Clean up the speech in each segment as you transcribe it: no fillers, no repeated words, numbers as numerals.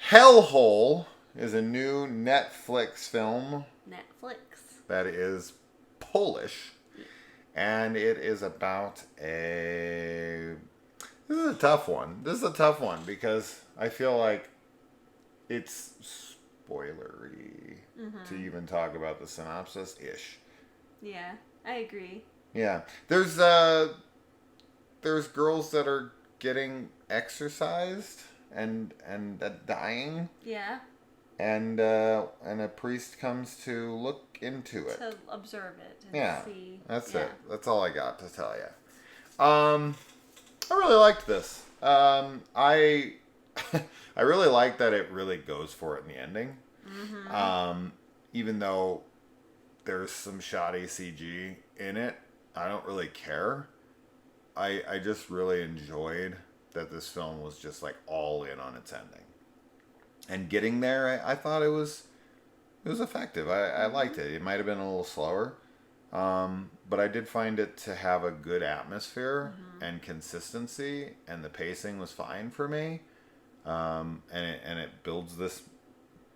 Hellhole is a new Netflix film that is Polish. And it is about a... This is a tough one. Because I feel like it's spoilery to even talk about the synopsis-ish. Yeah, I agree. Yeah. There's girls that are getting exorcised and dying. Yeah. And a priest comes to look into it. To observe it and see. That's it. That's all I got to tell you. I really liked this. I really like that it really goes for it in the ending. Mm-hmm. Even though there's some shoddy CG in it, I don't really care. I just really enjoyed that this film was just like all in on its ending. And getting there, I thought it was effective. I liked it. It might have been a little slower, but I did find it to have a good atmosphere and consistency, and the pacing was fine for me. And it builds this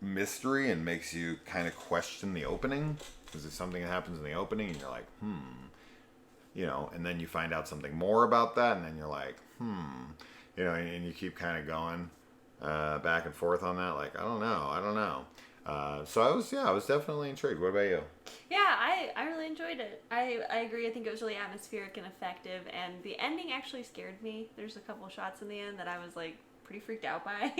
mystery and makes you kind of question the opening, because there's something that happens in the opening, and you're like, and then you find out something more about that, and then you're like, and you keep kind of going. Back and forth on that, like I don't know. So I was definitely intrigued. What about you? Yeah, I really enjoyed it. I agree. I think it was really atmospheric and effective, and the ending actually scared me. There's a couple shots in the end that I was like pretty freaked out by,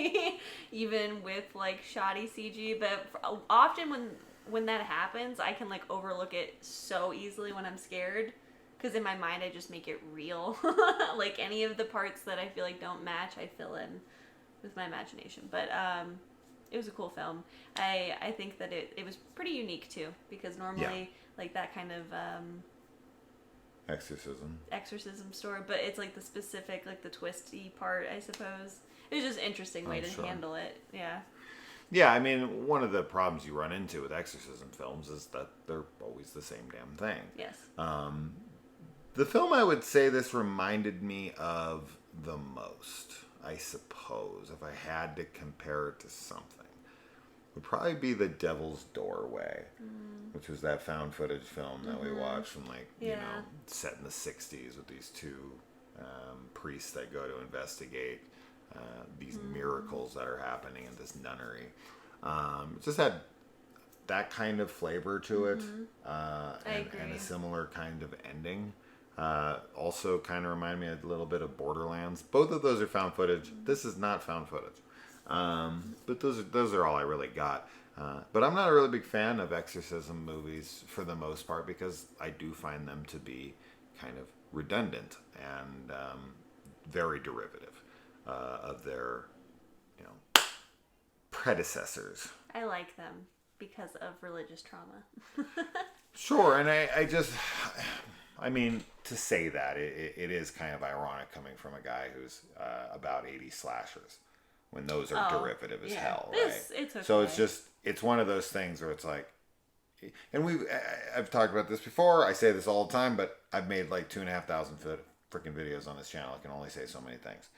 even with like shoddy CG. But often when that happens, I can like overlook it so easily when I'm scared. Because in my mind, I just make it real. Like any of the parts that I feel like don't match, I fill in with my imagination. But it was a cool film. I think that it was pretty unique too, because normally like that kind of exorcism story, but it's like the specific, like the twisty part, I suppose. It was just an interesting way to handle it. Yeah, I mean, one of the problems you run into with exorcism films is that they're always the same damn thing. Yes. The film I would say this reminded me of the most, I suppose, if I had to compare it to something, would probably be The Devil's Doorway, which was that found footage film that we watched from set in the 60s with these two priests that go to investigate these miracles that are happening in this nunnery. It just had that kind of flavor to it, and a similar kind of ending. Also kind of remind me a little bit of Borderlands. Both of those are found footage. This is not found footage. But those are all I really got. But I'm not a really big fan of exorcism movies for the most part, because I do find them to be kind of redundant and very derivative of their predecessors. I like them because of religious trauma. Sure, and I mean, to say that, it is kind of ironic coming from a guy who's about 80 slashers, when those are derivative as hell, right? It's okay. So it's one of those things where it's like, and I've talked about this before, I say this all the time, but I've made like 2,500 freaking videos on this channel. I can only say so many things.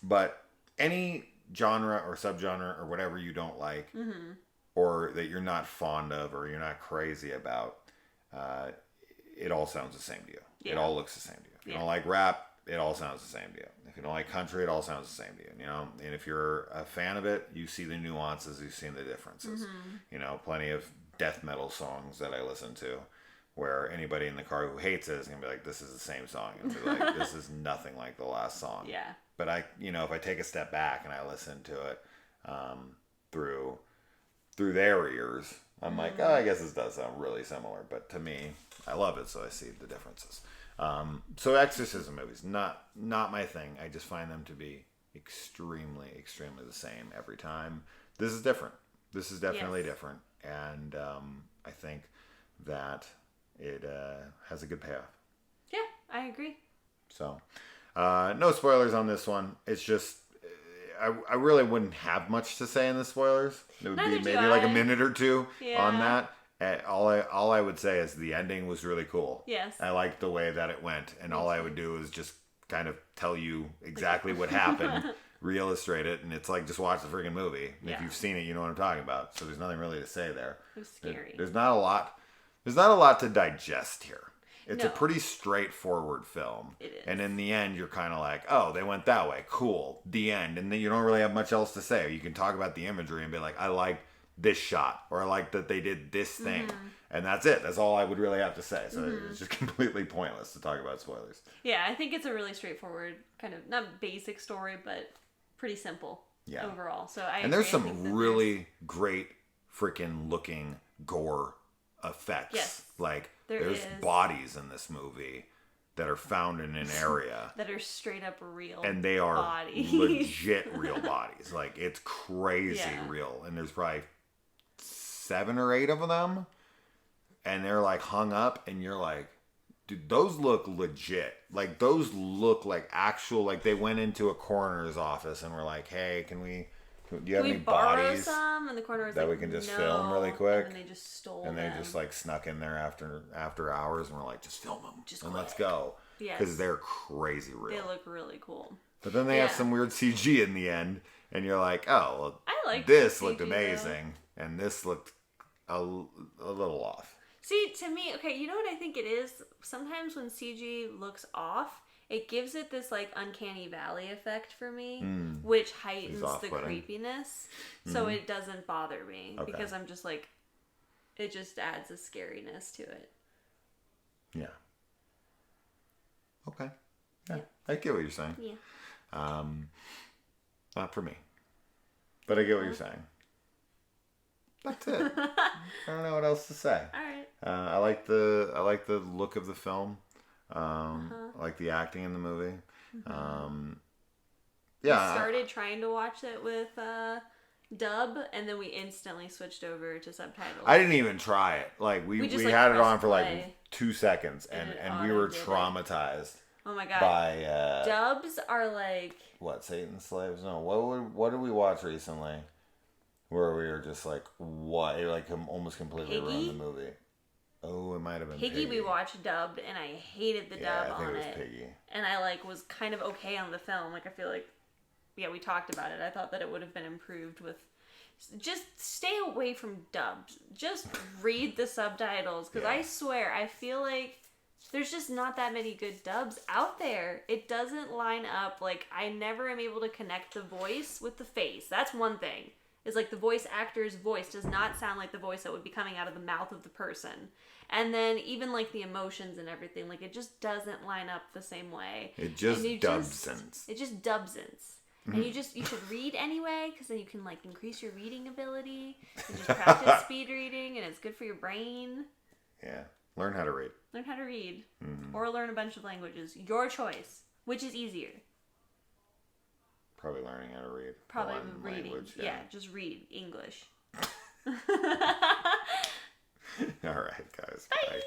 But any genre or subgenre or whatever you don't like, or that you're not fond of, or you're not crazy about, it all sounds the same to you. Yeah. It all looks the same to you. If you don't like rap, it all sounds the same to you. If you don't like country, it all sounds the same to you. And if you're a fan of it, you see the nuances, you see the differences. Plenty of death metal songs that I listen to, where anybody in the car who hates it is gonna be like, "This is the same song," and be like, "This is nothing like the last song." Yeah. But if I take a step back and I listen to it through their ears, I'm like, oh, I guess this does sound really similar. But to me, I love it, so I see the differences. So exorcism movies, not my thing. I just find them to be extremely, extremely the same every time. This is different. This is definitely different. And I think that it has a good payoff. Yeah, I agree. So, no spoilers on this one. It's just, I really wouldn't have much to say in the spoilers. It would be maybe like a minute or two on that. All I would say is the ending was really cool. Yes. I liked the way that it went, and all I would do is just kind of tell you exactly what happened re-illustrate it, and it's like, just watch the freaking movie. And Yeah. if you've seen it, you know what I'm talking about. So there's nothing really to say there. It was scary. There's not a lot to digest here. It's a No. pretty straightforward film. It is. And in the end, you're kind of like, oh, they went that way. Cool. The end. And then you don't really have much else to say. You can talk about the imagery and be like, I like this shot, or I like that they did this thing. And that's it. That's all I would really have to say. So it's just completely pointless to talk about spoilers. Yeah, I think it's a really straightforward, kind of, not basic story, but pretty simple overall. So I And there's agree. I think some that really great freaking looking gore effects. Yes. Like, There there's is. bodies in this movie that are found in an area. that are straight up real And they are bodies. legit real bodies. Like, it's crazy Yeah. real. And there's probably 7 or 8 of them. And they're like hung up, and you're like, dude, those look legit. Like, those look like actual, like they went into a coroner's office and were like, hey, do you have we any borrow bodies some? And the corner was that like, we can just no. film really quick? And then they just stole And they them. just like snuck in there after hours, and we're like, just film them. Just and let's quick. go. Yes. Because they're crazy real. They look really cool. But then they have some weird CG in the end, and you're like, oh, well, I like this the looked CG amazing, and this looked a little off. See, to me, okay, you know what I think it is? Sometimes when CG looks off, it gives it this, like, uncanny valley effect for me, which heightens the off-putting. creepiness, so it doesn't bother me, Okay. because I'm just like, it just adds a scariness to it. Yeah. Okay. Yeah, I get what you're saying. Yeah. Not for me. But I get what you're saying. That's it. I don't know what else to say. All right. I like the look of the film. I like the acting in the movie. Yeah. We started trying to watch it with dub, and then we instantly switched over to subtitles. I didn't even try it. Like we just, had it pressed on for like play. 2 seconds, and we were auto-did it. traumatized Oh my god. by Dubs are like... what, Satan's Slaves? No, what did we watch recently? Where we were just like, what? It like almost completely Piggy? ruined the movie. Oh, it might have been Piggy we watched dubbed, and I hated the Yeah, dub I think on it was it. Piggy. And I like was kind of okay on the film. Like I feel like, yeah, we talked about it. I thought that it would have been improved with. Just stay away from dubs. Just read the subtitles, because I swear I feel like there's just not that many good dubs out there. It doesn't line up. Like, I never am able to connect the voice with the face. That's one thing. Is like the voice actor's voice does not sound like the voice that would be coming out of the mouth of the person. And then even like the emotions and everything, like it just doesn't line up the same way. It just And you dubsens. It just dubsens. And you should read anyway, because then you can like increase your reading ability and just practice speed reading, and it's good for your brain. Yeah, learn how to read. Learn how to read, or learn a bunch of languages. Your choice. Which is easier? Probably learning how to read. Probably One reading. language, Yeah, just read English. All right, guys. Bye.